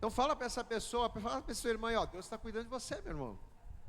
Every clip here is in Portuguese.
Então fala para essa pessoa, fala para sua irmã, ó, Deus está cuidando de você, meu irmão.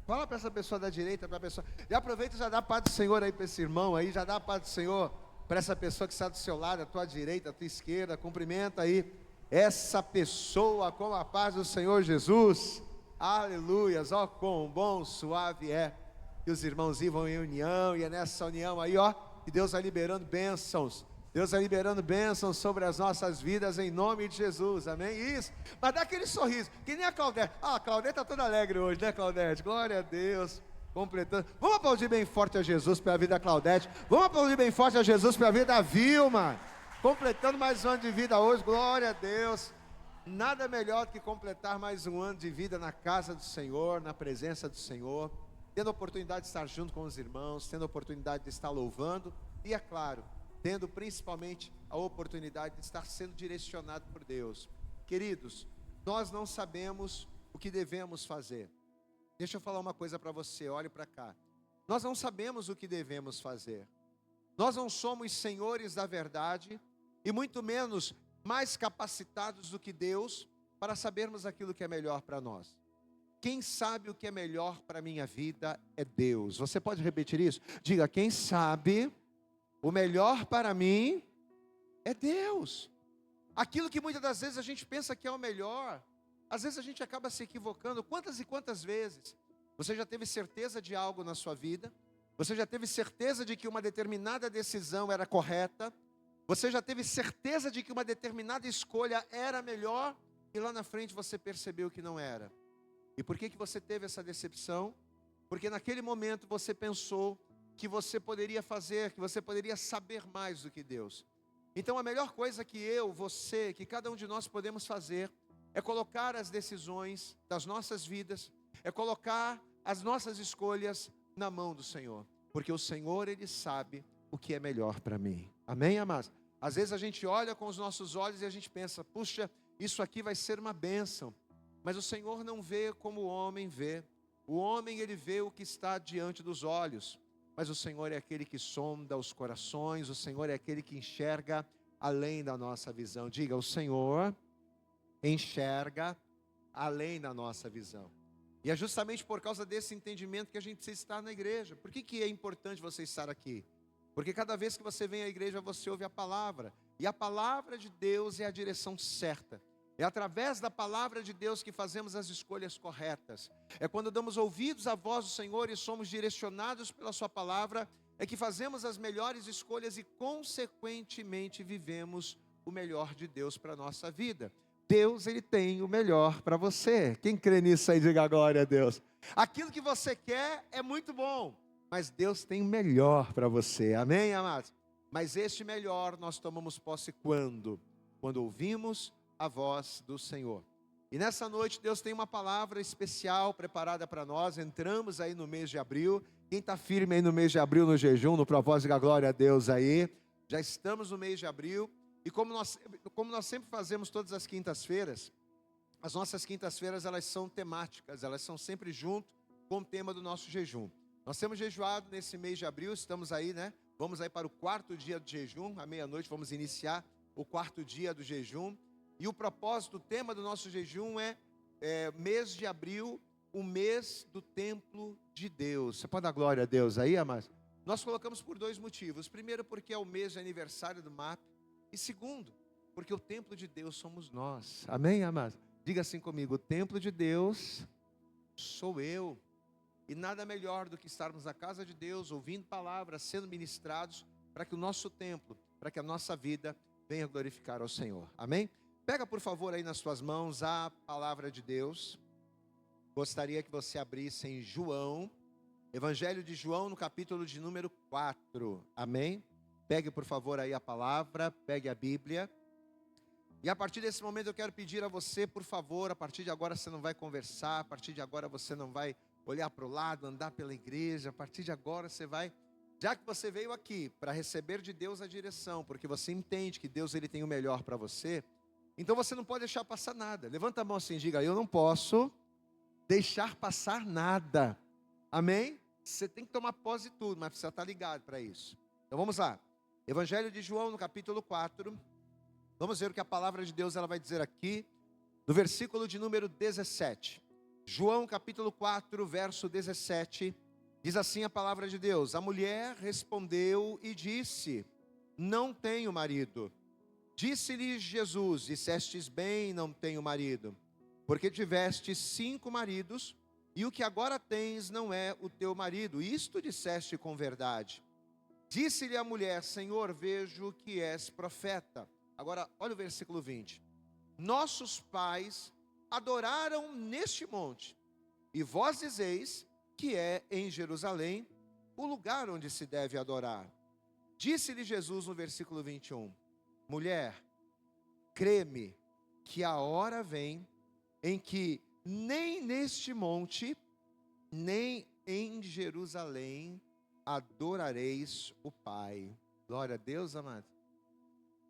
Fala para essa pessoa da direita, para a pessoa. E aproveita e já dá a paz do Senhor aí para esse irmão aí, já dá a paz do Senhor para essa pessoa que está do seu lado, à tua direita, à tua esquerda. Cumprimenta aí essa pessoa com a paz do Senhor Jesus. Aleluias, ó, quão bom, suave é que os irmãos vivam em união, e é nessa união aí, ó, que Deus vai liberando bênçãos. Deus vai liberando bênçãos sobre as nossas vidas em nome de Jesus, amém? Isso, mas dá aquele sorriso, que nem a Claudete. Ah, a Claudete está toda alegre hoje, né, Claudete? Glória a Deus, completando. Vamos aplaudir bem forte a Jesus pela vida da Claudete. Vamos aplaudir bem forte a Jesus pela vida da Vilma, completando mais um ano de vida hoje, glória a Deus. Nada melhor do que completar mais um ano de vida na casa do Senhor, na presença do Senhor, tendo a oportunidade de estar junto com os irmãos, tendo a oportunidade de estar louvando, e é claro, tendo principalmente a oportunidade de estar sendo direcionado por Deus. Queridos, nós não sabemos o que devemos fazer. Deixa eu falar uma coisa para você, olhe para cá. Nós não sabemos o que devemos fazer. Nós não somos senhores da verdade, e muito menos mais capacitados do que Deus para sabermos aquilo que é melhor para nós. Quem sabe o que é melhor para a minha vida é Deus. Você pode repetir isso? Diga, quem sabe o melhor para mim é Deus. Aquilo que muitas das vezes a gente pensa que é o melhor, às vezes a gente acaba se equivocando. Quantas e quantas vezes você já teve certeza de algo na sua vida? Você já teve certeza de que uma determinada decisão era correta? Você já teve certeza de que uma determinada escolha era melhor? E lá na frente você percebeu que não era. E por que você teve essa decepção? Porque naquele momento você pensou que você poderia fazer, que você poderia saber mais do que Deus. Então a melhor coisa que eu, você, que cada um de nós podemos fazer é colocar as decisões das nossas vidas, é colocar as nossas escolhas na mão do Senhor, porque o Senhor, Ele sabe o que é melhor para mim. Amém, amados? Às vezes a gente olha com os nossos olhos e a gente pensa, puxa, isso aqui vai ser uma bênção, mas o Senhor não vê como o homem vê. O homem, ele vê o que está diante dos olhos, mas o Senhor é aquele que sonda os corações, o Senhor é aquele que enxerga além da nossa visão. Diga, o Senhor enxerga além da nossa visão. E é justamente por causa desse entendimento que a gente precisa estar na igreja. Por que é importante você estar aqui? Porque cada vez que você vem à igreja, você ouve a palavra, e a palavra de Deus é a direção certa. É através da palavra de Deus que fazemos as escolhas corretas. É quando damos ouvidos à voz do Senhor e somos direcionados pela sua palavra, é que fazemos as melhores escolhas e consequentemente vivemos o melhor de Deus para a nossa vida. Deus, Ele tem o melhor para você. Quem crê nisso aí, diga glória a Deus. Aquilo que você quer é muito bom, mas Deus tem o melhor para você. Amém, amados? Mas este melhor nós tomamos posse quando? Quando ouvimos a voz do Senhor. E nessa noite Deus tem uma palavra especial preparada para nós. Entramos aí no mês de abril. Quem está firme aí no mês de abril no jejum, no propósito da glória a Deus aí, já estamos no mês de abril. E como nós sempre fazemos todas as quintas-feiras, as nossas quintas-feiras elas são temáticas, elas são sempre junto com o tema do nosso jejum. Nós temos jejuado nesse mês de abril, estamos aí, né? Vamos aí para o 4º dia do jejum, à meia-noite vamos iniciar o 4º dia do jejum. E o propósito, o tema do nosso jejum é mês de abril, o mês do templo de Deus. Você pode dar glória a Deus aí, amados? Nós colocamos por 2 motivos. Primeiro, porque é o mês de aniversário do MAP. E segundo, porque o templo de Deus somos nós. Amém, amados? Diga assim comigo, o templo de Deus sou eu. E nada melhor do que estarmos na casa de Deus, ouvindo palavras, sendo ministrados, para que o nosso templo, para que a nossa vida venha glorificar ao Senhor. Amém? Pega por favor aí nas suas mãos a palavra de Deus. Gostaria que você abrisse em João, Evangelho de João, no capítulo de número 4. Amém? Pegue por favor aí a palavra, pegue a Bíblia. E a partir desse momento eu quero pedir a você, por favor, a partir de agora você não vai conversar, a partir de agora você não vai olhar para o lado, andar pela igreja, a partir de agora você vai, já que você veio aqui para receber de Deus a direção, porque você entende que Deus ele tem o melhor para você, então você não pode deixar passar nada. Levanta a mão assim e diga, eu não posso deixar passar nada. Amém? Você tem que tomar posse de tudo, mas precisa estar ligado para isso. Então vamos lá. Evangelho de João, no capítulo 4. Vamos ver o que a palavra de Deus ela vai dizer aqui. no versículo de número 17. João capítulo 4, verso 17, diz assim a palavra de Deus: a mulher respondeu e disse: não tenho marido. Disse-lhe Jesus: dissestes bem, não tenho marido, porque tiveste 5 maridos, e o que agora tens não é o teu marido. Isto disseste com verdade. Disse-lhe a mulher: Senhor, vejo que és profeta. Agora, olha o versículo 20. Nossos pais adoraram neste monte, e vós dizeis que é em Jerusalém o lugar onde se deve adorar. Disse-lhe Jesus no versículo 21, mulher, crê-me que a hora vem em que nem neste monte, nem em Jerusalém adorareis o Pai. Glória a Deus, amado.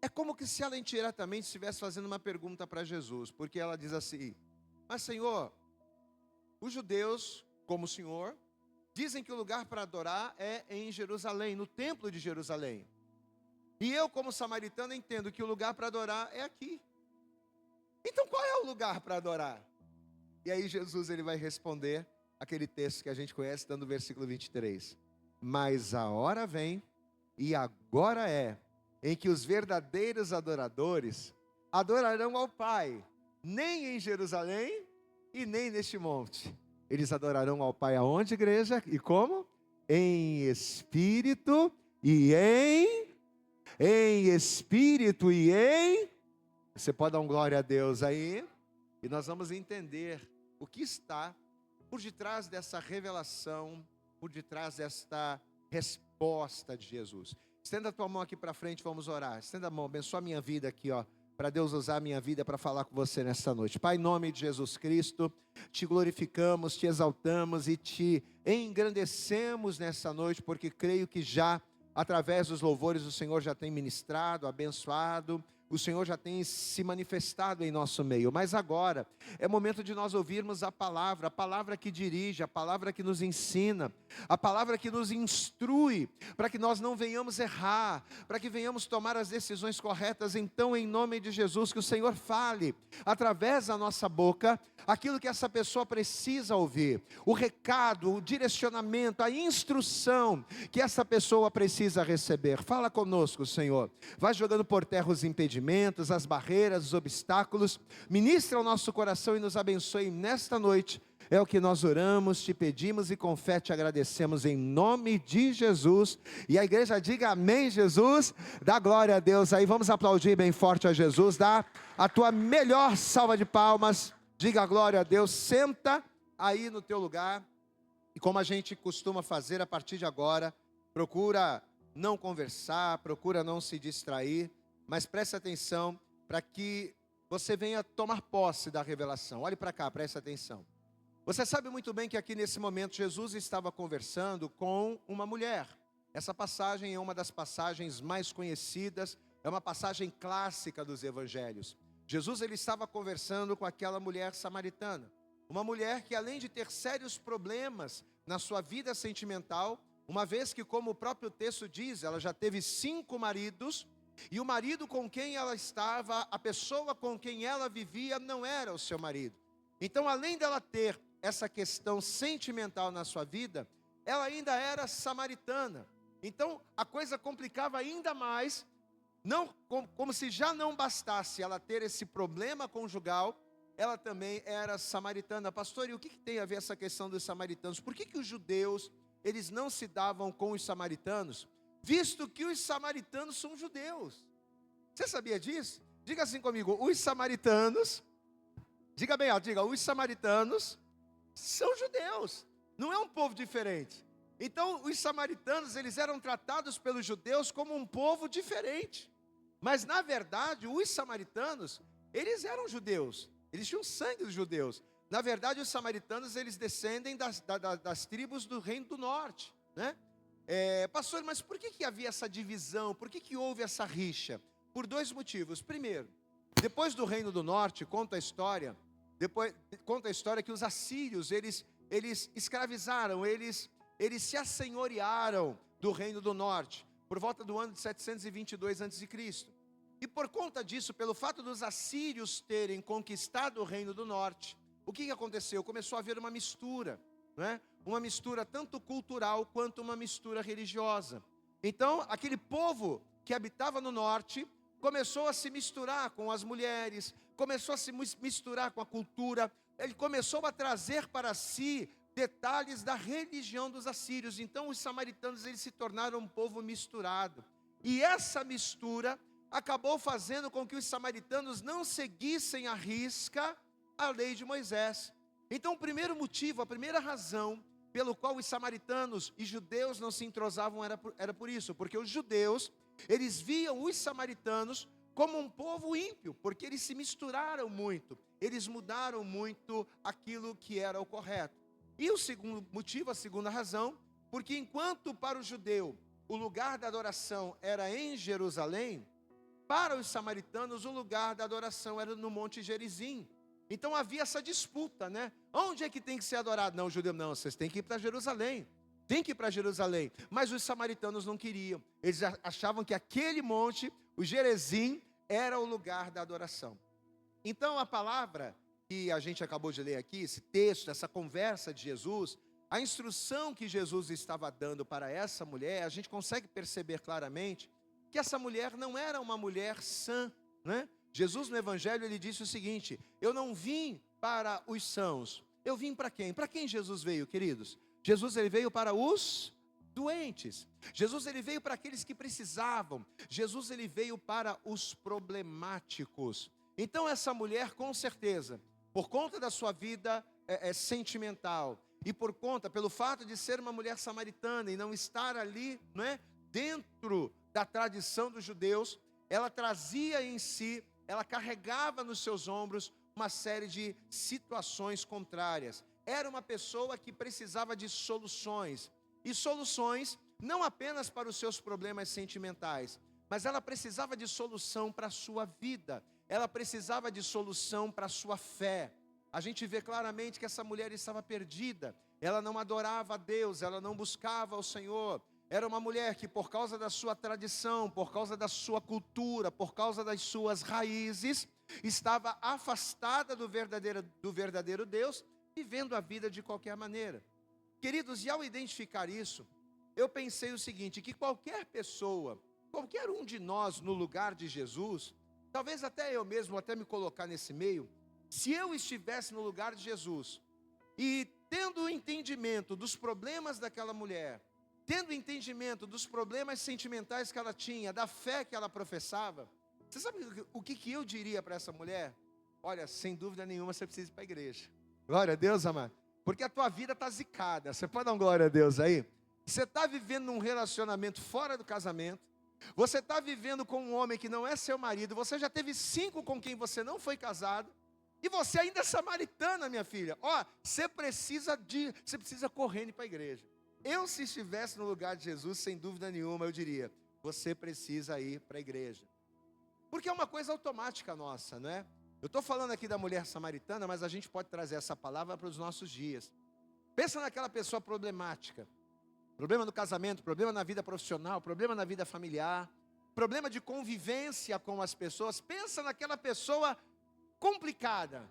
É como que se ela indiretamente estivesse fazendo uma pergunta para Jesus, porque ela diz assim: mas Senhor, os judeus, como o Senhor, dizem que o lugar para adorar é em Jerusalém, no templo de Jerusalém. E eu, como samaritano, entendo que o lugar para adorar é aqui. Então qual é o lugar para adorar? E aí Jesus ele vai responder aquele texto que a gente conhece, dando o versículo 23. Mas a hora vem, e agora é, em que os verdadeiros adoradores adorarão ao Pai, nem em Jerusalém e nem neste monte. Eles adorarão ao Pai aonde, igreja? E como? Em espírito e em espírito e em... Você pode dar um glória a Deus aí? E nós vamos entender o que está por detrás dessa revelação, por detrás desta resposta de Jesus. Estenda a tua mão aqui para frente, vamos orar. Estenda a mão, abençoa a minha vida aqui, ó, para Deus usar a minha vida para falar com você nesta noite. Pai, em nome de Jesus Cristo, te glorificamos, te exaltamos e te engrandecemos nessa noite, porque creio que já, através dos louvores, o Senhor já tem ministrado, abençoado, o Senhor já tem se manifestado em nosso meio. Mas agora é momento de nós ouvirmos a palavra que dirige, a palavra que nos ensina, a palavra que nos instrui, para que nós não venhamos errar, para que venhamos tomar as decisões corretas. Então, em nome de Jesus, que o Senhor fale através da nossa boca aquilo que essa pessoa precisa ouvir, o recado, o direcionamento, a instrução que essa pessoa precisa receber. Fala conosco, Senhor. Vai jogando por terra os impedimentos, as barreiras, os obstáculos. Ministra o nosso coração e nos abençoe nesta noite. É o que nós oramos, te pedimos e com fé te agradecemos em nome de Jesus. E a igreja diga amém, Jesus. Dá glória a Deus aí, vamos aplaudir bem forte a Jesus. Dá a tua melhor salva de palmas. Diga glória a Deus. Senta aí no teu lugar. E como a gente costuma fazer a partir de agora, procura não conversar, procura não se distrair, mas preste atenção para que você venha tomar posse da revelação. Olhe para cá, preste atenção. Você sabe muito bem que aqui nesse momento Jesus estava conversando com uma mulher. Essa passagem é uma das passagens mais conhecidas, é uma passagem clássica dos evangelhos. Jesus ele estava conversando com aquela mulher samaritana. Uma mulher que, além de ter sérios problemas na sua vida sentimental, uma vez que, como o próprio texto diz, ela já teve 5 maridos, e o marido com quem ela estava, a pessoa com quem ela vivia, não era o seu marido. Então, além dela ter essa questão sentimental na sua vida, ela ainda era samaritana. Então, a coisa complicava ainda mais, não, como se já não bastasse ela ter esse problema conjugal, ela também era samaritana. Pastor, e o que tem a ver essa questão dos samaritanos? Por que os judeus, eles não se davam com os samaritanos? Visto que os samaritanos são judeus. Você sabia disso? Diga assim comigo, os samaritanos, diga bem alto, diga, os samaritanos são judeus, não é um povo diferente. Então os samaritanos, eles eram tratados pelos judeus como um povo diferente. Mas na verdade, os samaritanos, eles eram judeus, eles tinham sangue dos judeus. Na verdade, os samaritanos, eles descendem das tribos do Reino do Norte, né? Pastor, mas por que havia essa divisão? Por que houve essa rixa? Por 2 motivos. Primeiro, depois do Reino do Norte, conta a história que os assírios, eles escravizaram, eles se assenhorearam do Reino do Norte, por volta do ano de 722 a.C. E por conta disso, pelo fato dos assírios terem conquistado o reino do norte, o que aconteceu? Começou a haver uma mistura, né? Uma mistura tanto cultural quanto uma mistura religiosa. Então, aquele povo que habitava no norte começou a se misturar com as mulheres, começou a se misturar com a cultura, ele começou a trazer para si detalhes da religião dos assírios. Então, os samaritanos eles se tornaram um povo misturado. E essa mistura acabou fazendo com que os samaritanos não seguissem à risca a lei de Moisés. Então, o primeiro motivo, a primeira razão pelo qual os samaritanos e judeus não se entrosavam era por isso, porque os judeus, eles viam os samaritanos como um povo ímpio, porque eles se misturaram muito, eles mudaram muito aquilo que era o correto. E o segundo motivo, a segunda razão, porque enquanto para o judeu o lugar da adoração era em Jerusalém, para os samaritanos o lugar da adoração era no Monte Gerizim. Então havia essa disputa, né? Onde é que tem que ser adorado? Não, o judeu, não, vocês têm que ir para Jerusalém. Tem que ir para Jerusalém. Mas os samaritanos não queriam. Eles achavam que aquele monte, o Gerizim, era o lugar da adoração. Então a palavra que a gente acabou de ler aqui, esse texto, essa conversa de Jesus, a instrução que Jesus estava dando para essa mulher, a gente consegue perceber claramente que essa mulher não era uma mulher sã, né? Jesus no Evangelho, ele disse o seguinte: eu não vim para os sãos, eu vim para quem? Para quem Jesus veio, queridos? Jesus ele veio para os doentes, Jesus ele veio para aqueles que precisavam, Jesus ele veio para os problemáticos. Então essa mulher, com certeza, por conta da sua vida sentimental, e por conta, pelo fato de ser uma mulher samaritana e não estar ali, não é, dentro da tradição dos judeus, ela trazia em si, ela carregava nos seus ombros uma série de situações contrárias. Era uma pessoa que precisava de soluções, e soluções não apenas para os seus problemas sentimentais, mas ela precisava de solução para a sua vida, ela precisava de solução para a sua fé. A gente vê claramente que essa mulher estava perdida, ela não adorava a Deus, ela não buscava o Senhor. Era uma mulher que, por causa da sua tradição, por causa da sua cultura, por causa das suas raízes, estava afastada do verdadeiro Deus, vivendo a vida de qualquer maneira. Queridos, e ao identificar isso, eu pensei o seguinte, que qualquer pessoa, qualquer um de nós no lugar de Jesus, talvez até eu mesmo, até me colocar nesse meio, se eu estivesse no lugar de Jesus, e tendo o entendimento dos problemas daquela mulher, tendo entendimento dos problemas sentimentais que ela tinha, da fé que ela professava, você sabe o que eu diria para essa mulher? Olha, sem dúvida nenhuma você precisa ir para a igreja. Glória a Deus, amado. Porque a tua vida está zicada. Você pode dar um glória a Deus aí? Você está vivendo num relacionamento fora do casamento. Você está vivendo com um homem que não é seu marido. Você já teve 5 com quem você não foi casado. E você ainda é samaritana, minha filha. Ó, você precisa correndo para a igreja. Eu, se estivesse no lugar de Jesus, sem dúvida nenhuma, eu diria, você precisa ir para a igreja. Porque é uma coisa automática nossa, não é? Eu estou falando aqui da mulher samaritana, mas a gente pode trazer essa palavra para os nossos dias. Pensa naquela pessoa problemática. Problema no casamento, problema na vida profissional, problema na vida familiar, problema de convivência com as pessoas. Pensa naquela pessoa complicada.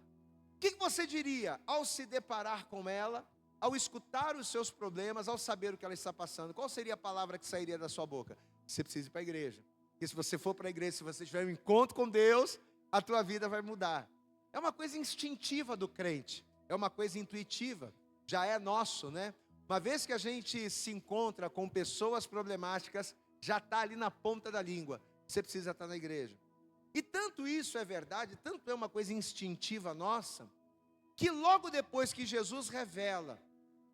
O que você diria ao se deparar com ela, ao escutar os seus problemas, ao saber o que ela está passando? Qual seria a palavra que sairia da sua boca? Você precisa ir para a igreja. Porque se você for para a igreja, se você tiver um encontro com Deus, a tua vida vai mudar. É uma coisa instintiva do crente, é uma coisa intuitiva, já é nosso, né? Uma vez que a gente se encontra com pessoas problemáticas, já está ali na ponta da língua, você precisa estar na igreja. E tanto isso é verdade, tanto é uma coisa instintiva nossa, que logo depois que Jesus revela,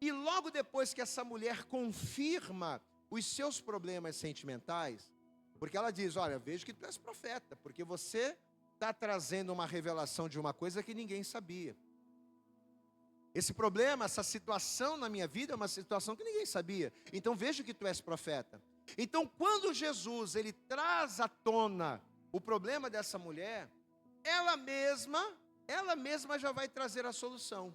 e logo depois que essa mulher confirma os seus problemas sentimentais, porque ela diz, olha, vejo que tu és profeta, porque você está trazendo uma revelação de uma coisa que ninguém sabia. Esse problema, essa situação na minha vida é uma situação que ninguém sabia. Então vejo que tu és profeta. Então quando Jesus ele traz à tona o problema dessa mulher, ela mesma já vai trazer a solução.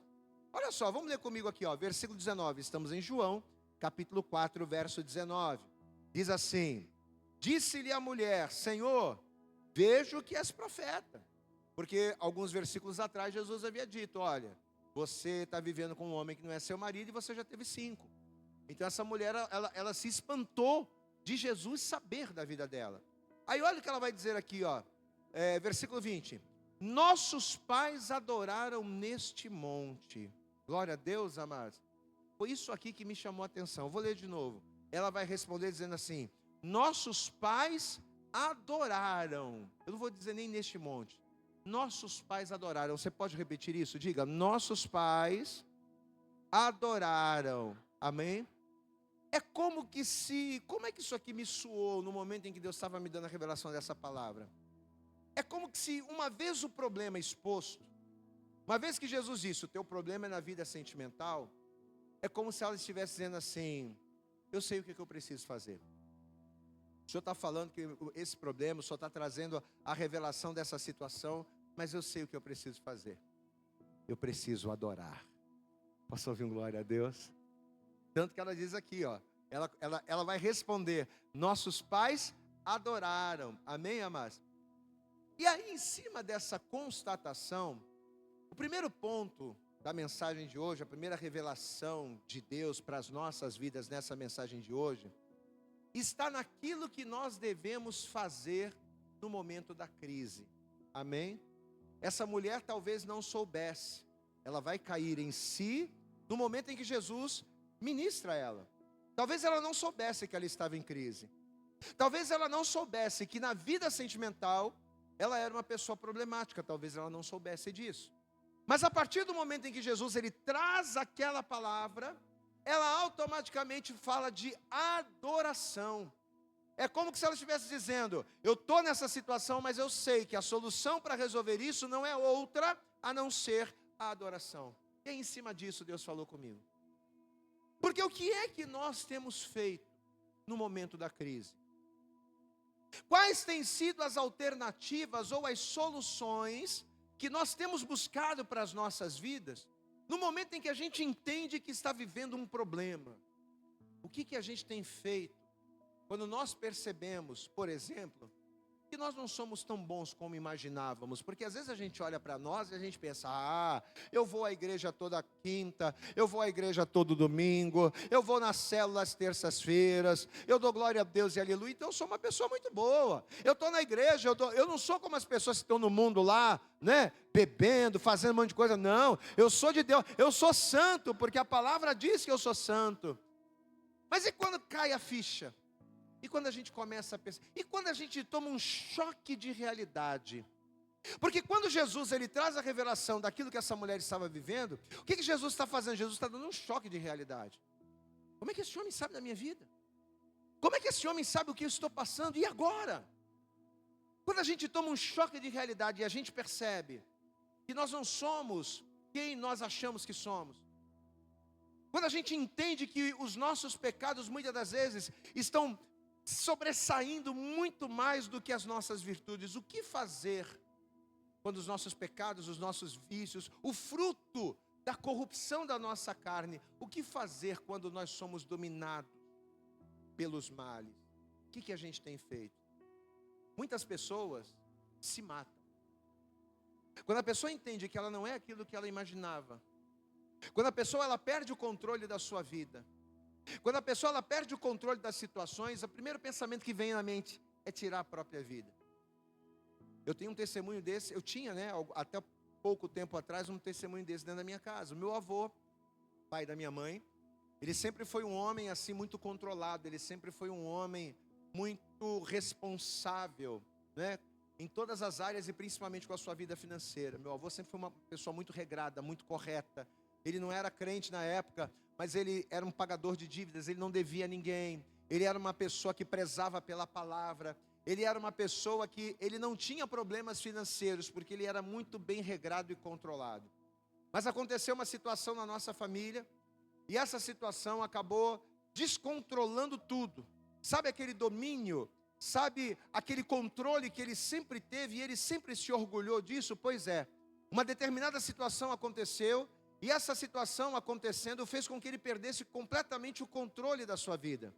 Olha só, vamos ler comigo aqui, ó, versículo 19. Estamos em João, capítulo 4, verso 19. Diz assim: disse-lhe a mulher, Senhor, vejo que és profeta. Porque alguns versículos atrás Jesus havia dito, olha, você está vivendo com um homem que não é seu marido e você já teve 5. Então essa mulher, ela se espantou de Jesus saber da vida dela. Aí olha o que ela vai dizer aqui, ó, versículo 20. Nossos pais adoraram neste monte. Glória a Deus, amados. Foi isso aqui que me chamou a atenção. Eu vou ler de novo. Ela vai responder dizendo assim, nossos pais adoraram. Eu não vou dizer nem neste monte. Nossos pais adoraram. Você pode repetir isso? Diga, nossos pais adoraram. Amém? É como que como é que isso aqui me soou no momento em que Deus estava me dando a revelação dessa palavra? É como que se uma vez o problema exposto, uma vez que Jesus disse, o teu problema é na vida sentimental, é como se ela estivesse dizendo assim, eu sei o que eu preciso fazer. O Senhor está falando que esse problema, o Senhor está trazendo a revelação dessa situação, mas eu sei o que eu preciso fazer. Eu preciso adorar. Posso ouvir um glória a Deus? Tanto que ela diz aqui, ó, ela vai responder, nossos pais adoraram. Amém, amados? E aí, em cima dessa constatação, o primeiro ponto da mensagem de hoje, a primeira revelação de Deus para as nossas vidas nessa mensagem de hoje, está naquilo que nós devemos fazer no momento da crise. Amém? Essa mulher talvez não soubesse, ela vai cair em si no momento em que Jesus ministra ela. Talvez ela não soubesse que ela estava em crise. Talvez ela não soubesse que na vida sentimental ela era uma pessoa problemática. Talvez ela não soubesse disso. Mas a partir do momento em que Jesus ele traz aquela palavra, ela automaticamente fala de adoração. É como se ela estivesse dizendo, eu estou nessa situação, mas eu sei que a solução para resolver isso não é outra a não ser a adoração. E aí, em cima disso Deus falou comigo. Porque o que é que nós temos feito no momento da crise? Quais têm sido as alternativas ou as soluções que nós temos buscado para as nossas vidas, no momento em que a gente entende que está vivendo um problema? O que a gente tem feito quando nós percebemos, por exemplo, que nós não somos tão bons como imaginávamos? Porque às vezes a gente olha para nós e a gente pensa, eu vou à igreja toda quinta, eu vou à igreja todo domingo, eu vou nas células terças-feiras, eu dou glória a Deus e aleluia, então eu sou uma pessoa muito boa. Eu estou na igreja, eu não sou como as pessoas que estão no mundo lá, né, bebendo, fazendo um monte de coisa. Não, eu sou de Deus, eu sou santo, porque a palavra diz que eu sou santo. Mas e quando cai a ficha? E quando a gente começa a pensar? E quando a gente toma um choque de realidade? Porque quando Jesus ele traz a revelação daquilo que essa mulher estava vivendo, o que Jesus está fazendo? Jesus está dando um choque de realidade. Como é que esse homem sabe da minha vida? Como é que esse homem sabe o que eu estou passando? E agora? Quando a gente toma um choque de realidade e a gente percebe que nós não somos quem nós achamos que somos, quando a gente entende que os nossos pecados muitas das vezes estão sobressaindo muito mais do que as nossas virtudes, o que fazer quando os nossos pecados, os nossos vícios, o fruto da corrupção da nossa carne, o que fazer quando nós somos dominados pelos males? O que a gente tem feito? Muitas pessoas se matam. Quando a pessoa entende que ela não é aquilo que ela imaginava, quando a pessoa ela perde o controle da sua vida, quando a pessoa ela perde o controle das situações, o primeiro pensamento que vem na mente é tirar a própria vida. Eu tenho um testemunho desse, eu tinha, até pouco tempo atrás, um testemunho desse dentro da minha casa. O meu avô, pai da minha mãe, ele sempre foi um homem assim muito controlado, ele sempre foi um homem muito responsável, né, em todas as áreas e principalmente com a sua vida financeira. Meu avô sempre foi uma pessoa muito regrada, muito correta. Ele não era crente na época, mas ele era um pagador de dívidas, ele não devia a ninguém. Ele era uma pessoa que prezava pela palavra. Ele era uma pessoa que ele não tinha problemas financeiros, porque ele era muito bem regrado e controlado. Mas aconteceu uma situação na nossa família, e essa situação acabou descontrolando tudo. Sabe aquele domínio, sabe aquele controle que ele sempre teve, e ele sempre se orgulhou disso? Pois é, uma determinada situação aconteceu, e essa situação acontecendo fez com que ele perdesse completamente o controle da sua vida,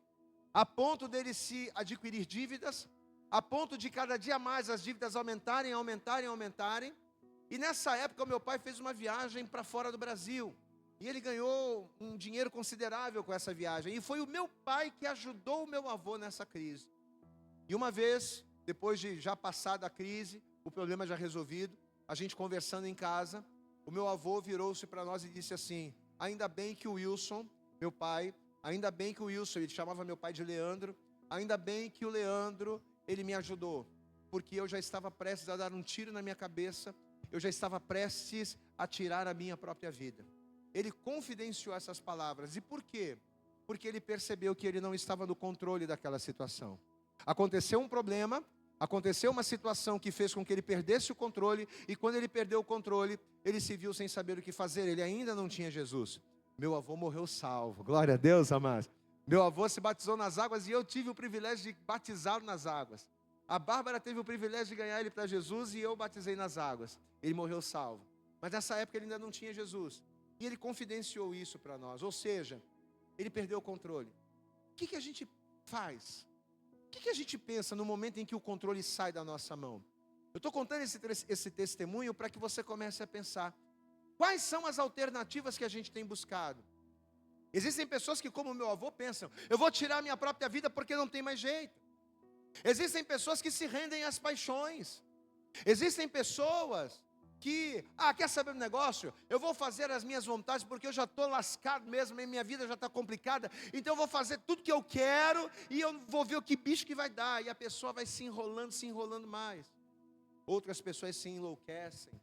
a ponto dele se adquirir dívidas, a ponto de cada dia mais as dívidas aumentarem. E nessa época o meu pai fez uma viagem para fora do Brasil. E ele ganhou um dinheiro considerável com essa viagem. E foi o meu pai que ajudou o meu avô nessa crise. E uma vez, depois de já passada a crise, o problema já resolvido, a gente conversando em casa, o meu avô virou-se para nós e disse assim: ainda bem que o Wilson, meu pai, ainda bem que o Wilson, ele chamava meu pai de Leandro, ainda bem que o Leandro, ele me ajudou, porque eu já estava prestes a dar um tiro na minha cabeça, eu já estava prestes a tirar a minha própria vida. Ele confidenciou essas palavras. E por quê? Porque ele percebeu que ele não estava no controle daquela situação. Aconteceu um problema, aconteceu uma situação que fez com que ele perdesse o controle, e quando ele perdeu o controle, ele se viu sem saber o que fazer. Ele ainda não tinha Jesus. Meu avô morreu salvo, glória a Deus, amados. Meu avô se batizou nas águas e eu tive o privilégio de batizá-lo nas águas. A Bárbara teve o privilégio de ganhar ele para Jesus e eu batizei nas águas. Ele morreu salvo. Mas nessa época ele ainda não tinha Jesus. E ele confidenciou isso para nós. Ou seja, ele perdeu o controle. O que a gente faz? O que a gente pensa no momento em que o controle sai da nossa mão? Eu estou contando esse testemunho para que você comece a pensar. Quais são as alternativas que a gente tem buscado? Existem pessoas que, como meu avô, pensam: eu vou tirar minha própria vida porque não tem mais jeito. Existem pessoas que se rendem às paixões. Existem pessoas que, quer saber um negócio? Eu vou fazer as minhas vontades porque eu já estou lascado mesmo, e minha vida já está complicada, então eu vou fazer tudo que eu quero e eu vou ver o que bicho que vai dar. E a pessoa vai se enrolando mais. Outras pessoas se enlouquecem.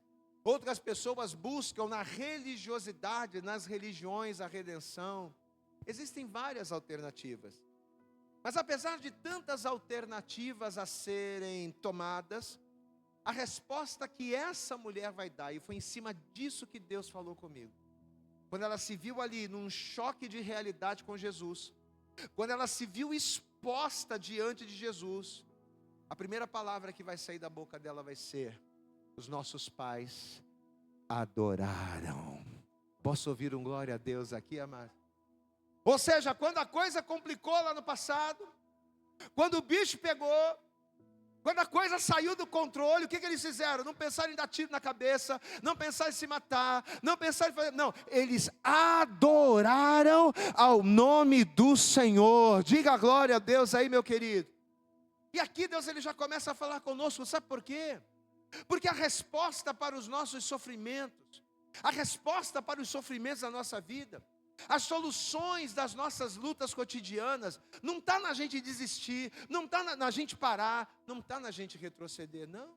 Outras pessoas buscam na religiosidade, nas religiões, a redenção. Existem várias alternativas. Mas apesar de tantas alternativas a serem tomadas, a resposta que essa mulher vai dar, e foi em cima disso que Deus falou comigo, quando ela se viu ali num choque de realidade com Jesus, quando ela se viu exposta diante de Jesus, a primeira palavra que vai sair da boca dela vai ser: os nossos pais adoraram. Posso ouvir um glória a Deus aqui, amado? Ou seja, quando a coisa complicou lá no passado, quando o bicho pegou, quando a coisa saiu do controle, o que eles fizeram? Não pensaram em dar tiro na cabeça, não pensaram em se matar, não pensaram em fazer... Não, eles adoraram ao nome do Senhor. Diga a glória a Deus aí, meu querido. E aqui Deus ele já começa a falar conosco, sabe por quê? Porque a resposta para os nossos sofrimentos, a resposta para os sofrimentos da nossa vida, as soluções das nossas lutas cotidianas, não está na gente desistir, não está na gente parar, não está na gente retroceder, não.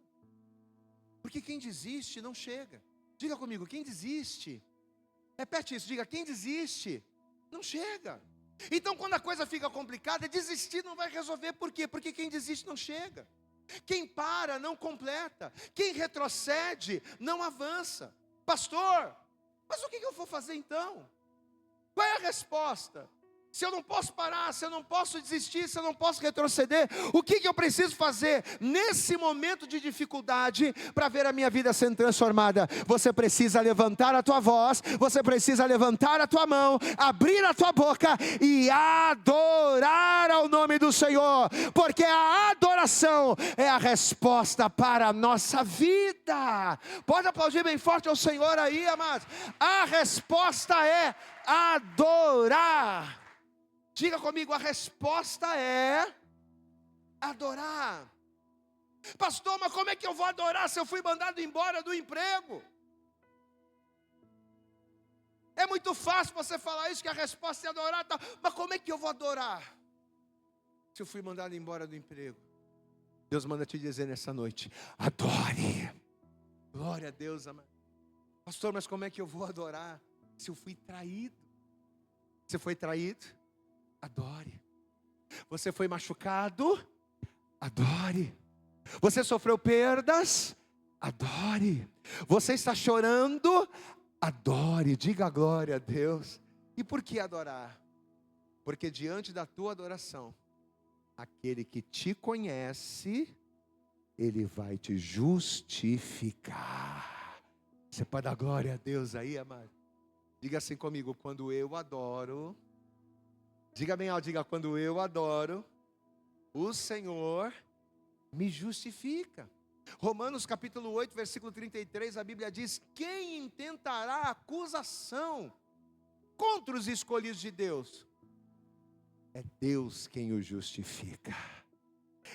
Porque quem desiste não chega. Diga comigo, quem desiste, repete isso, diga, quem desiste não chega. Então quando a coisa fica complicada, desistir não vai resolver. Por quê? Porque quem desiste não chega. Quem para não completa. Quem retrocede não avança. Pastor, mas o que eu vou fazer então? Qual é a resposta? Se eu não posso parar, se eu não posso desistir, se eu não posso retroceder, o que eu preciso fazer nesse momento de dificuldade para ver a minha vida sendo transformada? Você precisa levantar a tua voz, você precisa levantar a tua mão, abrir a tua boca e adorar ao nome do Senhor, porque a adoração é a resposta para a nossa vida. Pode aplaudir bem forte ao Senhor aí, amados. A resposta é adorar. Diga comigo, a resposta é adorar. Pastor, mas como é que eu vou adorar se eu fui mandado embora do emprego? É muito fácil você falar isso, que a resposta é adorar, tá? Mas como é que eu vou adorar se eu fui mandado embora do emprego? Deus manda te dizer nessa noite: adore. Glória a Deus, amado. Pastor, mas como é que eu vou adorar se eu fui traído? Você foi traído? Adore. Você foi machucado? Adore. Você sofreu perdas? Adore. Você está chorando? Adore. Diga glória a Deus. E por que adorar? Porque diante da tua adoração, aquele que te conhece, ele vai te justificar. Você pode dar glória a Deus aí, amado? Diga assim comigo: quando eu adoro, diga bem alto, diga: quando eu adoro o Senhor, me justifica. Romanos capítulo 8, versículo 33, a Bíblia diz: quem intentará acusação contra os escolhidos de Deus? É Deus quem o justifica.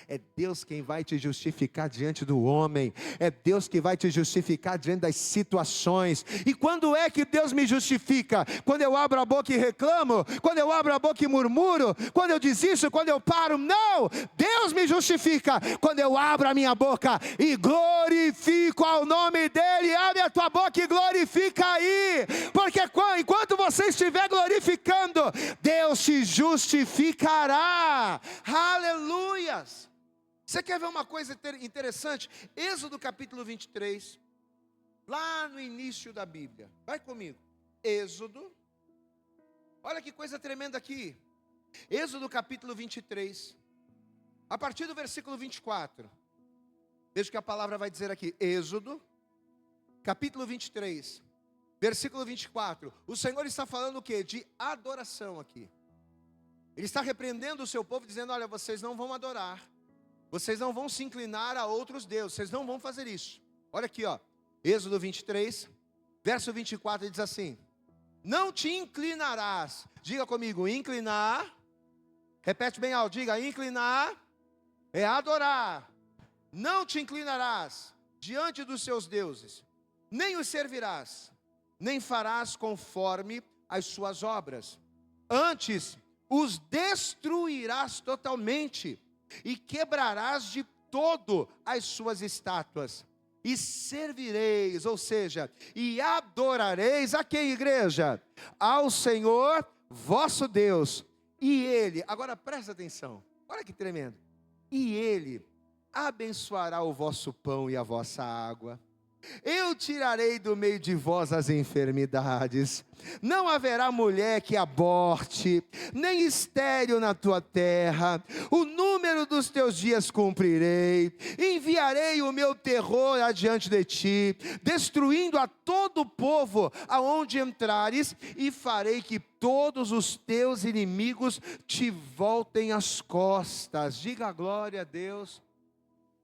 É Deus quem vai te justificar diante do homem. É Deus que vai te justificar diante das situações. E quando é que Deus me justifica? Quando eu abro a boca e reclamo? Quando eu abro a boca e murmuro? Quando eu desisto? Quando eu paro? Não! Deus me justifica quando eu abro a minha boca e glorifico ao nome dEle. Abre a tua boca e glorifica aí. Porque enquanto você estiver glorificando, Deus te justificará. Aleluias! Você quer ver uma coisa interessante? Êxodo capítulo 23, lá no início da Bíblia. Vai comigo. Êxodo. Olha que coisa tremenda aqui. Êxodo capítulo 23, a partir do versículo 24. Veja o que a palavra vai dizer aqui. Êxodo capítulo 23, versículo 24. O Senhor está falando o quê? De adoração aqui. Ele está repreendendo o seu povo, dizendo: olha, vocês não vão adorar. Vocês não vão se inclinar a outros deuses. Vocês não vão fazer isso. Olha aqui, ó. Êxodo 23, verso 24, ele diz assim: não te inclinarás. Diga comigo, inclinar. Repete bem alto, diga, inclinar é adorar. Não te inclinarás diante dos seus deuses, nem os servirás, nem farás conforme as suas obras. Antes, os destruirás totalmente, e quebrarás de todo as suas estátuas, e servireis, ou seja, e adorareis a quem, igreja? Ao Senhor vosso Deus, e Ele, agora presta atenção, olha que tremendo, e Ele abençoará o vosso pão e a vossa água. Eu tirarei do meio de vós as enfermidades. Não haverá mulher que aborte, nem estéril na tua terra. O número dos teus dias cumprirei. Enviarei o meu terror adiante de ti, destruindo a todo o povo aonde entrares, e farei que todos os teus inimigos te voltem as costas. Diga glória a Deus.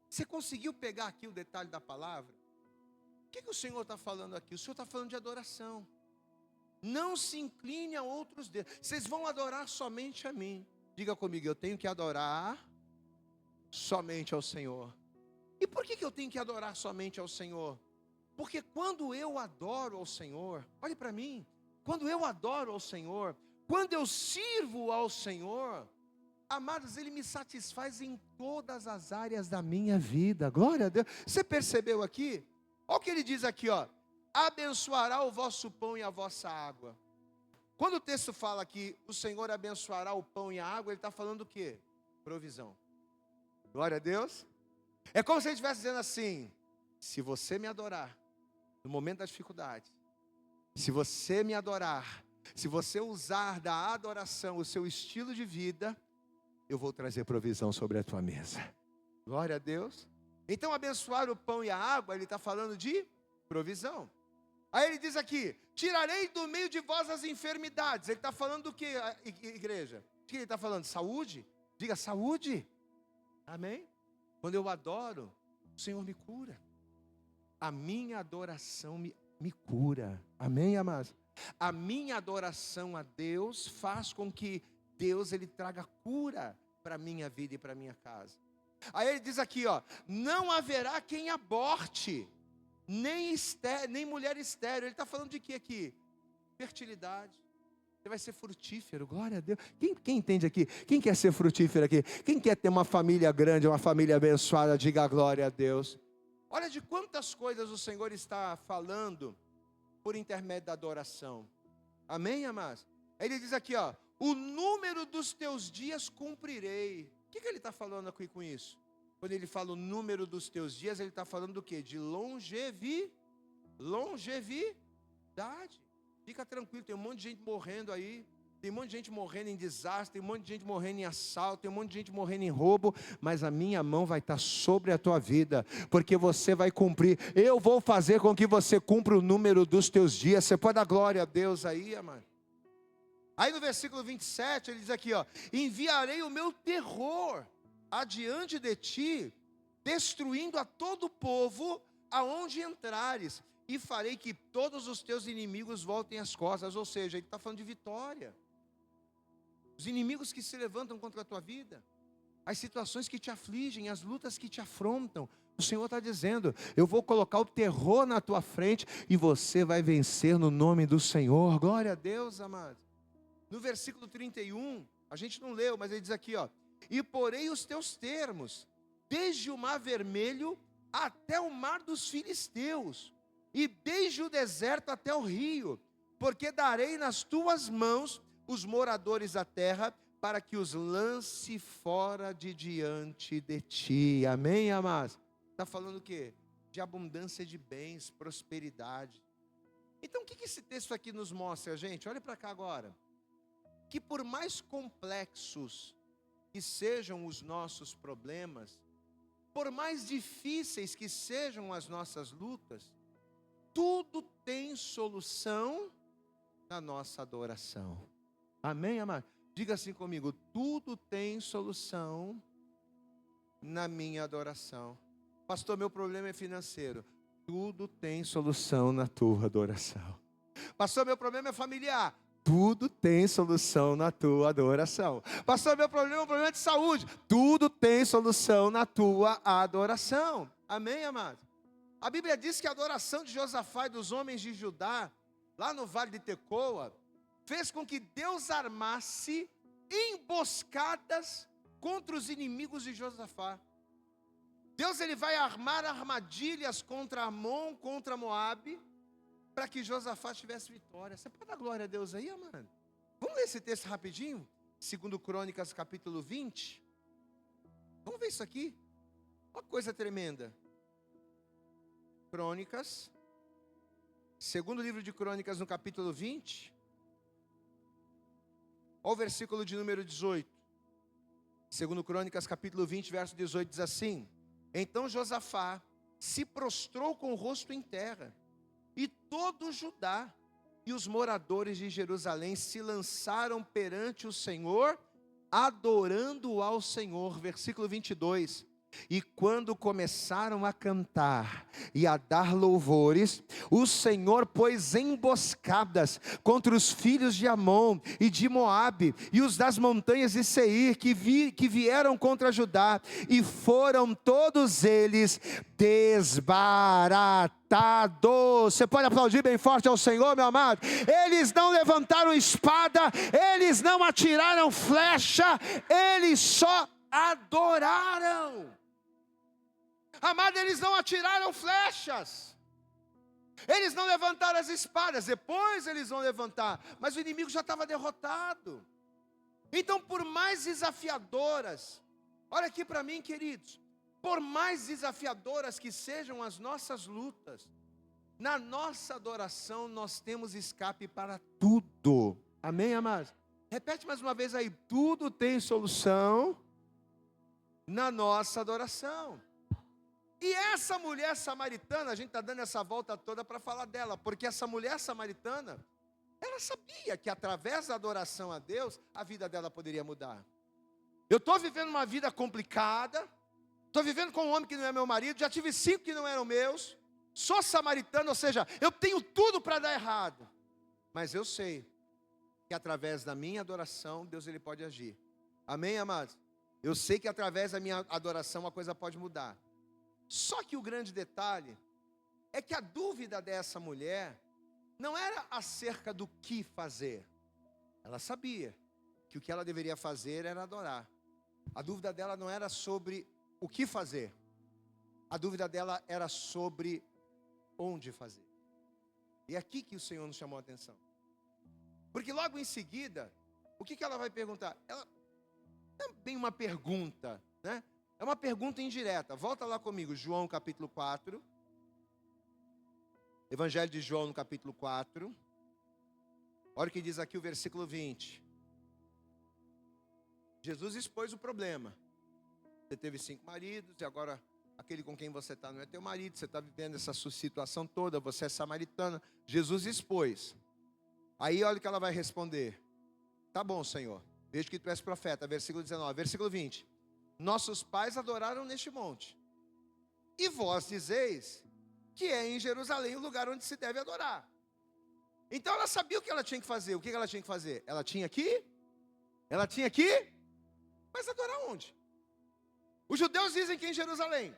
Você conseguiu pegar aqui o detalhe da palavra? O que o Senhor está falando aqui? O Senhor está falando de adoração. Não se incline a outros deuses. Vocês vão adorar somente a mim. Diga comigo, eu tenho que adorar somente ao Senhor. E por que eu tenho que adorar somente ao Senhor? Porque quando eu adoro ao Senhor, olhe para mim, quando eu adoro ao Senhor, quando eu sirvo ao Senhor, amados, Ele me satisfaz em todas as áreas da minha vida. Glória a Deus. Você percebeu aqui? Olha o que ele diz aqui, ó: abençoará o vosso pão e a vossa água. Quando o texto fala que o Senhor abençoará o pão e a água, ele está falando o quê? Provisão. Glória a Deus. É como se ele estivesse dizendo assim: se você me adorar no momento da dificuldade, se você me adorar, se você usar da adoração o seu estilo de vida, eu vou trazer provisão sobre a tua mesa. Glória a Deus. Então abençoar o pão e a água, ele está falando de provisão. Aí ele diz aqui: tirarei do meio de vós as enfermidades. Ele está falando do que, igreja? O que ele está falando? Saúde? Diga saúde. Amém? Quando eu adoro, o Senhor me cura. A minha adoração me cura. Amém, amados? A minha adoração a Deus faz com que Deus, Ele traga cura para a minha vida e para a minha casa. Aí ele diz aqui, ó: não haverá quem aborte, nem mulher estéril. Ele está falando de quê aqui? Fertilidade. Você vai ser frutífero, glória a Deus. Quem entende aqui? Quem quer ser frutífero aqui? Quem quer ter uma família grande, uma família abençoada? Diga glória a Deus. Olha de quantas coisas o Senhor está falando por intermédio da adoração. Amém, amados? Aí ele diz aqui, ó: o número dos teus dias cumprirei. O que ele está falando aqui com isso? Quando ele fala o número dos teus dias, ele está falando do quê? De longevidade. Fica tranquilo, tem um monte de gente morrendo aí. Tem um monte de gente morrendo em desastre, tem um monte de gente morrendo em assalto, tem um monte de gente morrendo em roubo, mas a minha mão vai estar sobre a tua vida, porque você vai cumprir. Eu vou fazer com que você cumpra o número dos teus dias. Você pode dar glória a Deus aí, amado? Aí no versículo 27, ele diz aqui, ó: enviarei o meu terror adiante de ti, destruindo a todo o povo aonde entrares, e farei que todos os teus inimigos voltem as costas. Ou seja, ele está falando de vitória. Os inimigos que se levantam contra a tua vida, as situações que te afligem, as lutas que te afrontam, o Senhor está dizendo: eu vou colocar o terror na tua frente e você vai vencer no nome do Senhor. Glória a Deus, amado. No versículo 31, a gente não leu, mas ele diz aqui, ó: e porei os teus termos, desde o mar vermelho até o mar dos filisteus, e desde o deserto até o rio, porque darei nas tuas mãos os moradores da terra, para que os lance fora de diante de ti. Amém, amados? Está falando o quê? De abundância de bens, prosperidade. Então o que esse texto aqui nos mostra, gente? Olha para cá agora. Que por mais complexos que sejam os nossos problemas, por mais difíceis que sejam as nossas lutas, tudo tem solução na nossa adoração. Amém, amado? Diga assim comigo: tudo tem solução na minha adoração. Pastor, meu problema é financeiro. Tudo tem solução na tua adoração. Pastor, meu problema é familiar. Tudo tem solução na tua adoração. Pastor, meu problema é um problema de saúde. Tudo tem solução na tua adoração. Amém, amado? A Bíblia diz que a adoração de Josafá e dos homens de Judá, lá no vale de Tecoa, fez com que Deus armasse emboscadas contra os inimigos de Josafá. Deus, ele vai armar armadilhas contra Amon, contra Moabe, para que Josafá tivesse vitória. Você pode dar glória a Deus aí, amado? Vamos ler esse texto rapidinho? 2 Crônicas, capítulo 20. Vamos ver isso aqui. Uma coisa tremenda. Crônicas, segundo livro de Crônicas, no capítulo 20. Olha o versículo de número 18. 2 Crônicas, capítulo 20, verso 18, diz assim: então Josafá se prostrou com o rosto em terra, e todo Judá e os moradores de Jerusalém se lançaram perante o Senhor, adorando ao Senhor. Versículo 22. E quando começaram a cantar e a dar louvores, o Senhor pôs emboscadas contra os filhos de Amon e de Moabe e os das montanhas de Seir, que vieram contra Judá, e foram todos eles desbaratados. Você pode aplaudir bem forte ao Senhor, meu amado? Eles não levantaram espada, eles não atiraram flecha, eles só adoraram. Amado, eles não atiraram flechas, eles não levantaram as espadas. Depois eles vão levantar, mas o inimigo já estava derrotado. Então, por mais desafiadoras, olha aqui para mim, queridos, por mais desafiadoras que sejam as nossas lutas, na nossa adoração nós temos escape para tudo. Amém, amados? Repete mais uma vez aí: tudo tem solução na nossa adoração. E essa mulher samaritana, a gente está dando essa volta toda para falar dela, porque essa mulher samaritana, ela sabia que através da adoração a Deus, a vida dela poderia mudar. Eu estou vivendo uma vida complicada, estou vivendo com um homem que não é meu marido, já tive 5 que não eram meus, sou samaritano, ou seja, eu tenho tudo para dar errado, mas eu sei que através da minha adoração, Deus, ele pode agir. Amém, amados? Eu sei que através da minha adoração a coisa pode mudar. Só que o grande detalhe é que a dúvida dessa mulher não era acerca do que fazer. Ela sabia que o que ela deveria fazer era adorar. A dúvida dela não era sobre o que fazer. A dúvida dela era sobre onde fazer. E é aqui que o Senhor nos chamou a atenção. Porque logo em seguida, o que ela vai perguntar? Ela não é bem uma pergunta, né? É uma pergunta indireta. Volta lá comigo, João capítulo 4. Evangelho de João no capítulo 4. Olha o que diz aqui o versículo 20. Jesus expôs o problema. Você teve 5 maridos e agora aquele com quem você está não é teu marido. Você está vivendo essa situação toda, você é samaritana. Jesus expôs. Aí olha o que ela vai responder. Tá bom, Senhor, vejo que tu és profeta. Versículo 19, versículo 20. Nossos pais adoraram neste monte, E vós dizeis que é em Jerusalém o lugar onde se deve adorar. Então ela sabia o que ela tinha que fazer. O que ela tinha que fazer? Ela tinha que, mas adorar onde? Os judeus dizem que é em Jerusalém.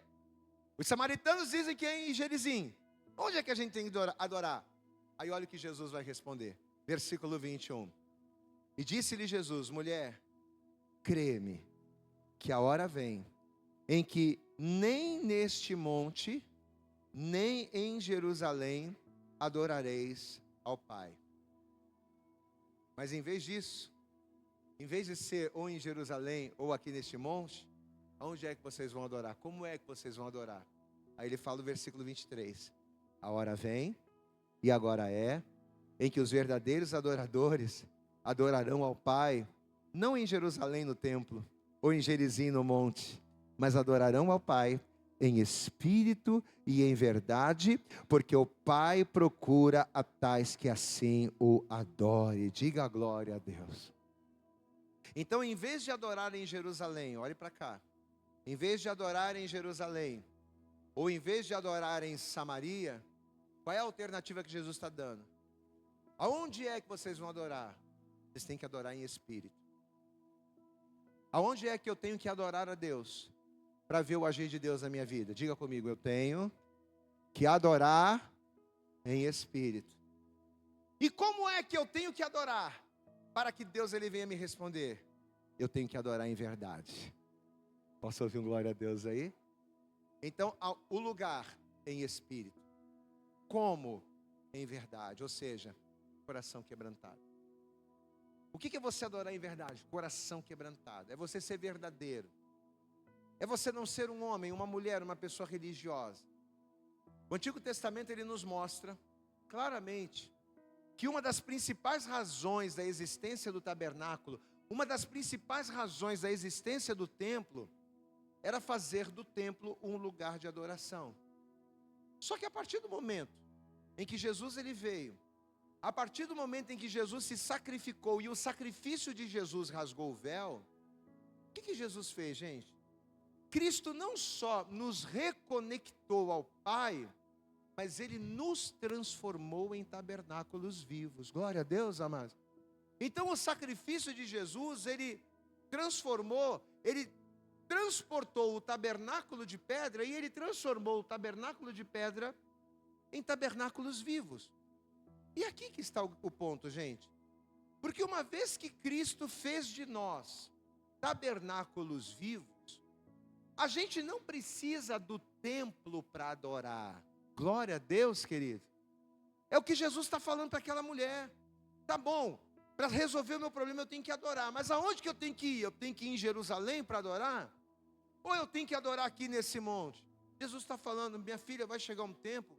Os samaritanos dizem que é em Gerizim. Onde é que a gente tem que adorar? Aí olha o que Jesus vai responder. Versículo 21. E disse-lhe Jesus: mulher, crê-me, que a hora vem, em que nem neste monte, nem em Jerusalém, adorareis ao Pai. Mas em vez disso, em vez de ser ou em Jerusalém, ou aqui neste monte, aonde é que vocês vão adorar? Como é que vocês vão adorar? Aí ele fala o versículo 23. A hora vem, e agora é, em que os verdadeiros adoradores adorarão ao Pai, não em Jerusalém no templo, ou em Gerizim no monte, mas adorarão ao Pai em espírito e em verdade, porque o Pai procura a tais que assim o adore. Diga a glória a Deus. Então, em vez de adorar em Jerusalém, olhe para cá, em vez de adorar em Jerusalém, ou em vez de adorar em Samaria, qual é a alternativa que Jesus está dando? Aonde é que vocês vão adorar? Vocês têm que adorar em espírito. Aonde é que eu tenho que adorar a Deus para ver o agir de Deus na minha vida? Diga comigo, eu tenho que adorar em espírito. E como é que eu tenho que adorar para que Deus ele venha me responder? Eu tenho que adorar em verdade. Posso ouvir um glória a Deus aí? Então, o lugar em espírito. Como? Em verdade, ou seja, coração quebrantado. O que é você adorar em verdade? Coração quebrantado. É você ser verdadeiro. É você não ser um homem, uma mulher, uma pessoa religiosa. O Antigo Testamento ele nos mostra claramente que uma das principais razões da existência do tabernáculo, uma das principais razões da existência do templo, era fazer do templo um lugar de adoração. Só que a partir do momento em que Jesus ele veio, a partir do momento em que Jesus se sacrificou e o sacrifício de Jesus rasgou o véu, o que Jesus fez, gente? Cristo não só nos reconectou ao Pai, mas Ele nos transformou em tabernáculos vivos. Glória a Deus, amados. Então o sacrifício de Jesus, Ele transformou, Ele transportou o tabernáculo de pedra e Ele transformou o tabernáculo de pedra em tabernáculos vivos. E aqui que está o ponto, gente. Porque uma vez que Cristo fez de nós tabernáculos vivos, a gente não precisa do templo para adorar. Glória a Deus, querido. É o que Jesus está falando para aquela mulher. Tá bom, para resolver o meu problema eu tenho que adorar. Mas aonde que eu tenho que ir? Eu tenho que ir em Jerusalém para adorar? Ou eu tenho que adorar aqui nesse monte? Jesus está falando, minha filha, vai chegar um tempo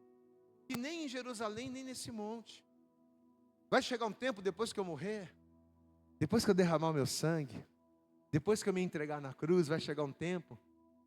que nem em Jerusalém, nem nesse monte. Vai chegar um tempo depois que eu morrer, depois que eu derramar o meu sangue, depois que eu me entregar na cruz, vai chegar um tempo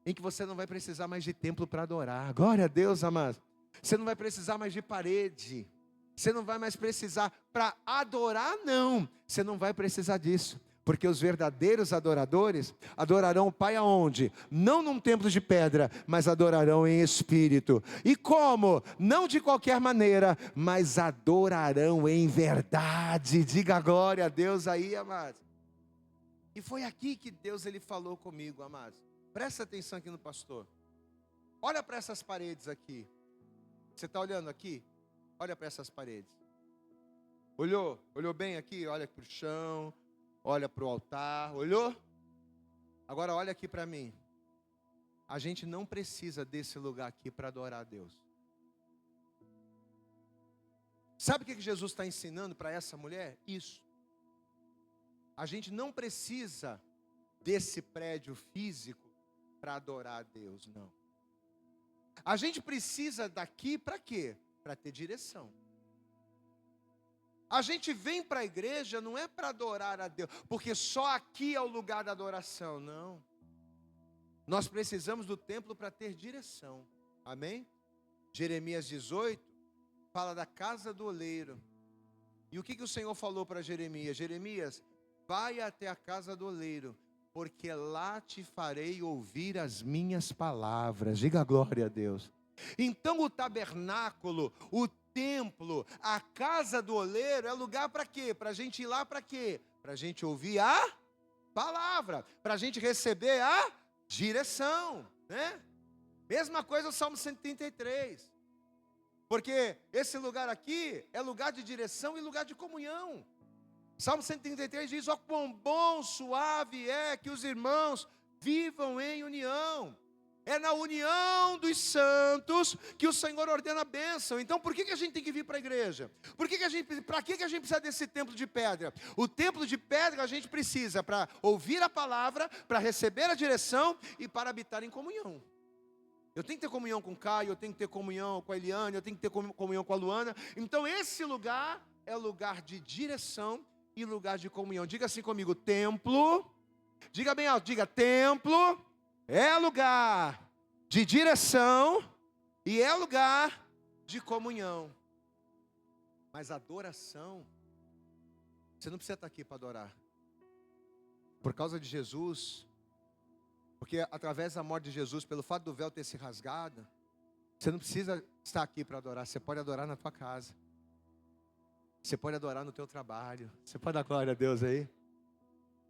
em que você não vai precisar mais de templo para adorar. Glória a Deus, amados. Você não vai precisar mais de parede. Você não vai mais precisar para adorar, não. Você não vai precisar disso. Porque os verdadeiros adoradores adorarão o Pai aonde? Não num templo de pedra, mas adorarão em espírito. E como? Não de qualquer maneira, mas adorarão em verdade. Diga glória a Deus aí, amados. E foi aqui que Deus ele falou comigo, amados. Presta atenção aqui no pastor. Olha para essas paredes aqui. Você está olhando aqui? Olha para essas paredes. Olhou? Olhou bem aqui? Olha para o chão. Olha para o altar, olhou? Agora olha aqui para mim. A gente não precisa desse lugar aqui para adorar a Deus. Sabe o que Jesus está ensinando para essa mulher? Isso. A gente não precisa desse prédio físico para adorar a Deus, não. A gente precisa daqui para quê? Para ter direção. A gente vem para a igreja não é para adorar a Deus, porque só aqui é o lugar da adoração, não. Nós precisamos do templo para ter direção, amém? Jeremias 18 fala da casa do oleiro. E o que o Senhor falou para Jeremias? Jeremias, vai até a casa do oleiro, porque lá te farei ouvir as minhas palavras. Diga glória a Deus. Então o tabernáculo, o templo, a casa do oleiro é lugar para quê? Para a gente ir lá para quê? Para a gente ouvir a palavra, para a gente receber a direção, né? Mesma coisa o Salmo 133. Porque esse lugar aqui é lugar de direção e lugar de comunhão. Salmo 133 diz: ó, quão bom, suave é que os irmãos vivam em união. É na união dos santos que o Senhor ordena a bênção. Então por que a gente tem que vir para a igreja? Para que a gente precisa desse templo de pedra? O templo de pedra a gente precisa para ouvir a palavra, para receber a direção e para habitar em comunhão. Eu tenho que ter comunhão com o Caio, eu tenho que ter comunhão com a Eliane, eu tenho que ter comunhão com a Luana. Então esse lugar é lugar de direção e lugar de comunhão. Diga assim comigo: templo. Diga bem alto, diga: templo é lugar de direção e é lugar de comunhão. Mas adoração, você não precisa estar aqui para adorar. Por causa de Jesus, porque através da morte de Jesus, pelo fato do véu ter se rasgado, você não precisa estar aqui para adorar. Você pode adorar na tua casa. Você pode adorar no teu trabalho. Você pode dar glória a Deus aí.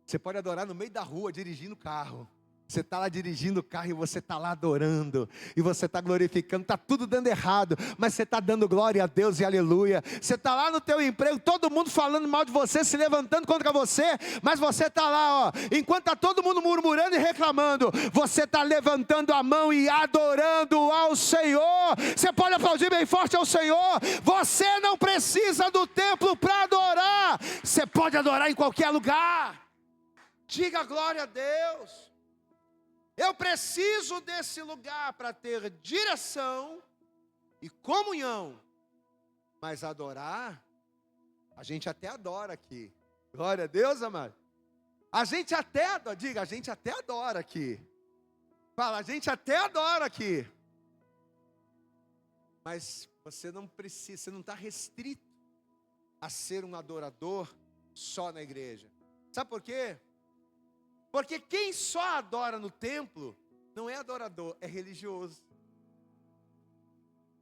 Você pode adorar no meio da rua, dirigindo o carro. Você está lá dirigindo o carro e você está lá adorando. E você está glorificando. Está tudo dando errado, mas você está dando glória a Deus e aleluia. Você está lá no teu emprego, todo mundo falando mal de você, se levantando contra você. Mas você está lá, ó. Enquanto está todo mundo murmurando e reclamando, você está levantando a mão e adorando ao Senhor. Você pode aplaudir bem forte ao Senhor. Você não precisa do templo para adorar. Você pode adorar em qualquer lugar. Diga glória a Deus. Eu preciso desse lugar para ter direção e comunhão. Mas adorar, a gente até adora aqui. Glória a Deus, amado. A gente até adora, diga, a gente até adora aqui. Fala, a gente até adora aqui. Mas você não precisa, você não está restrito a ser um adorador só na igreja. Sabe por quê? Porque quem só adora no templo não é adorador, é religioso.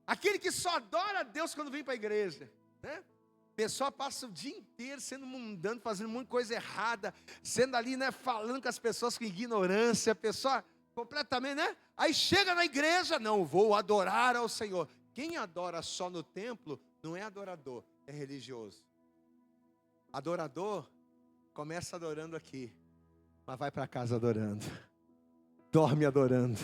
Aquele que só adora a Deus quando vem para a igreja, né? A pessoa passa o dia inteiro sendo mundano, fazendo muita coisa errada, sendo ali, né, falando com as pessoas com ignorância, a pessoa completamente, né? Aí chega na igreja, não, vou adorar ao Senhor. Quem adora só no templo não é adorador, é religioso. Adorador começa adorando aqui, mas vai para casa adorando, dorme adorando,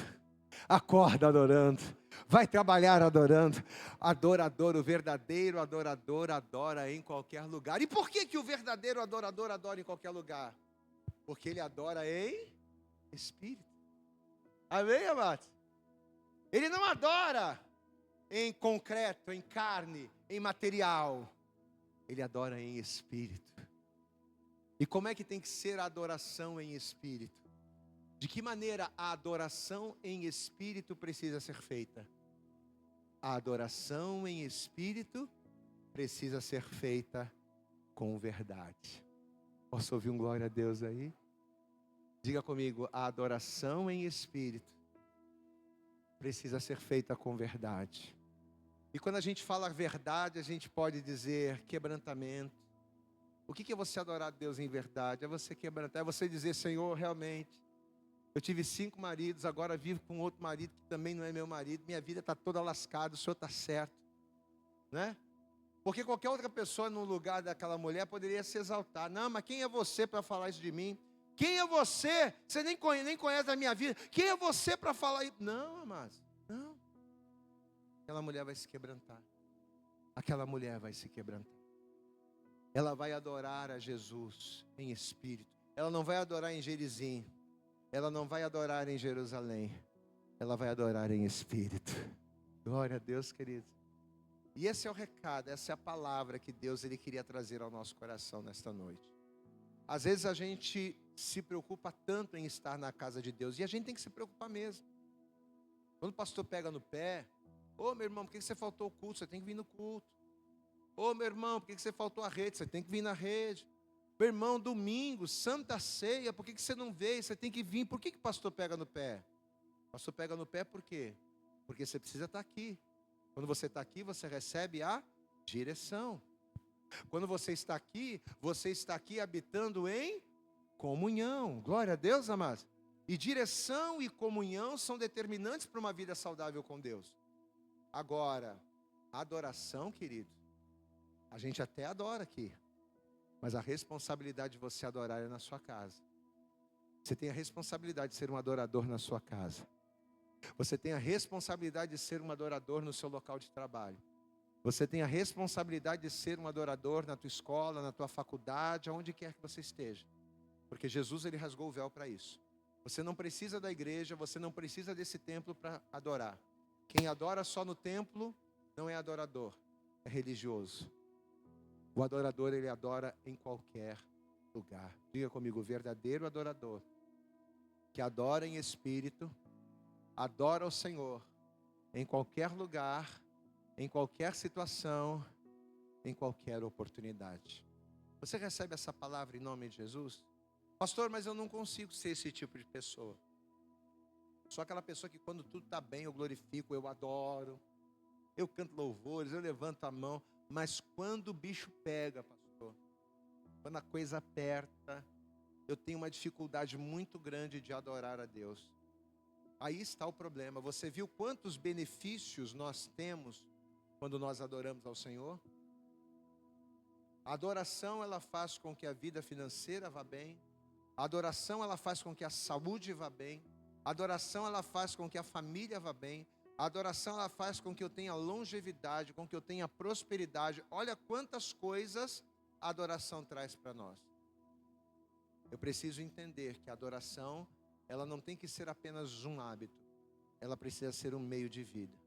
acorda adorando, vai trabalhar adorando. Adorador, o verdadeiro adorador adora em qualquer lugar. E por que o verdadeiro adorador adora em qualquer lugar? Porque ele adora em espírito. Amém, amados? Ele não adora em concreto, em carne, em material. Ele adora em espírito. E como é que tem que ser a adoração em espírito? De que maneira a adoração em espírito precisa ser feita? A adoração em espírito precisa ser feita com verdade. Posso ouvir um glória a Deus aí? Diga comigo, a adoração em espírito precisa ser feita com verdade. E quando a gente fala verdade, a gente pode dizer quebrantamento. O que é você adorar a Deus em verdade? É você quebrantar, é você dizer, Senhor, realmente, eu tive 5 maridos, agora vivo com outro marido que também não é meu marido, minha vida está toda lascada, o Senhor está certo, né? Porque qualquer outra pessoa no lugar daquela mulher poderia se exaltar. Não, mas quem é você para falar isso de mim? Quem é você? Você nem conhece a minha vida. Quem é você para falar isso? Não, amados, não. Aquela mulher vai se quebrantar. Aquela mulher vai se quebrantar. Ela vai adorar a Jesus em espírito. Ela não vai adorar em Gerizim. Ela não vai adorar em Jerusalém. Ela vai adorar em espírito. Glória a Deus, querido. E esse é o recado, essa é a palavra que Deus ele queria trazer ao nosso coração nesta noite. Às vezes a gente se preocupa tanto em estar na casa de Deus. E a gente tem que se preocupar mesmo. Quando o pastor pega no pé, ô meu irmão, por que você faltou o culto? Você tem que vir no culto. Ô meu irmão, por que você faltou a rede? Você tem que vir na rede. Meu irmão, domingo, Santa Ceia, por que você não veio? Você tem que vir. Por que o pastor pega no pé? O pastor pega no pé por quê? Porque você precisa estar aqui. Quando você está aqui, você recebe a direção. Quando você está aqui habitando em comunhão. Glória a Deus, amados. E direção e comunhão são determinantes para uma vida saudável com Deus. Agora, adoração, querido, a gente até adora aqui. Mas a responsabilidade de você adorar é na sua casa. Você tem a responsabilidade de ser um adorador na sua casa. Você tem a responsabilidade de ser um adorador no seu local de trabalho. Você tem a responsabilidade de ser um adorador na tua escola, na tua faculdade, aonde quer que você esteja. Porque Jesus, ele rasgou o véu para isso. Você não precisa da igreja, você não precisa desse templo para adorar. Quem adora só no templo não é adorador, é religioso. O adorador, ele adora em qualquer lugar. Diga comigo, o verdadeiro adorador, que adora em espírito, adora o Senhor, em qualquer lugar, em qualquer situação, em qualquer oportunidade. Você recebe essa palavra em nome de Jesus? Pastor, mas eu não consigo ser esse tipo de pessoa. Sou aquela pessoa que quando tudo está bem, eu glorifico, eu adoro, eu canto louvores, eu levanto a mão. Mas quando o bicho pega, pastor, quando a coisa aperta, eu tenho uma dificuldade muito grande de adorar a Deus. Aí está o problema. Você viu quantos benefícios nós temos quando nós adoramos ao Senhor? A adoração, ela faz com que a vida financeira vá bem. A adoração, ela faz com que a saúde vá bem. A adoração, ela faz com que a família vá bem. A adoração, ela faz com que eu tenha longevidade, com que eu tenha prosperidade. Olha quantas coisas a adoração traz para nós. Eu preciso entender que a adoração, ela não tem que ser apenas um hábito. Ela precisa ser um meio de vida.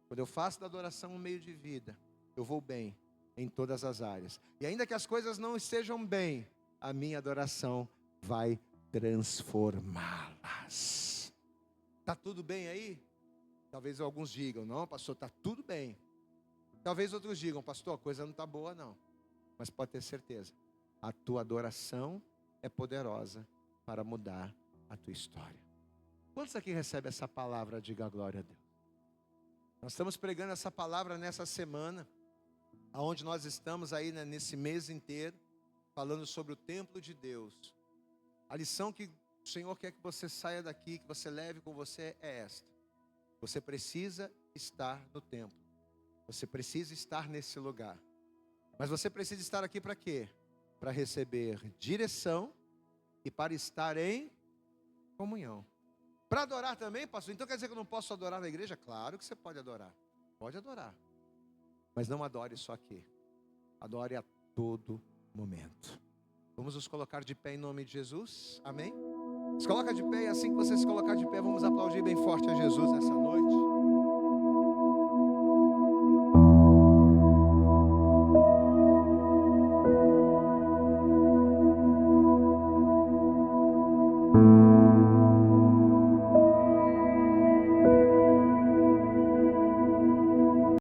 Quando eu faço da adoração um meio de vida, eu vou bem em todas as áreas. E ainda que as coisas não estejam bem, a minha adoração vai transformá-las. Está tudo bem aí? Talvez alguns digam, não, pastor, está tudo bem. Talvez outros digam, pastor, a coisa não está boa não. Mas pode ter certeza, a tua adoração é poderosa para mudar a tua história. Quantos aqui recebem essa palavra? Diga glória a Deus. Nós estamos pregando essa palavra nessa semana, aonde nós estamos aí, né, nesse mês inteiro, falando sobre o templo de Deus. A lição que o Senhor quer que você saia daqui, que você leve com você é esta. Você precisa estar no templo. Você precisa estar nesse lugar. Mas você precisa estar aqui para quê? Para receber direção e para estar em comunhão. Para adorar também, pastor? Então quer dizer que eu não posso adorar na igreja? Claro que você pode adorar. Pode adorar. Mas não adore só aqui. Adore a todo momento. Vamos nos colocar de pé em nome de Jesus. Amém? Se coloca de pé e assim que você se colocar de pé, vamos aplaudir bem forte a Jesus nessa noite.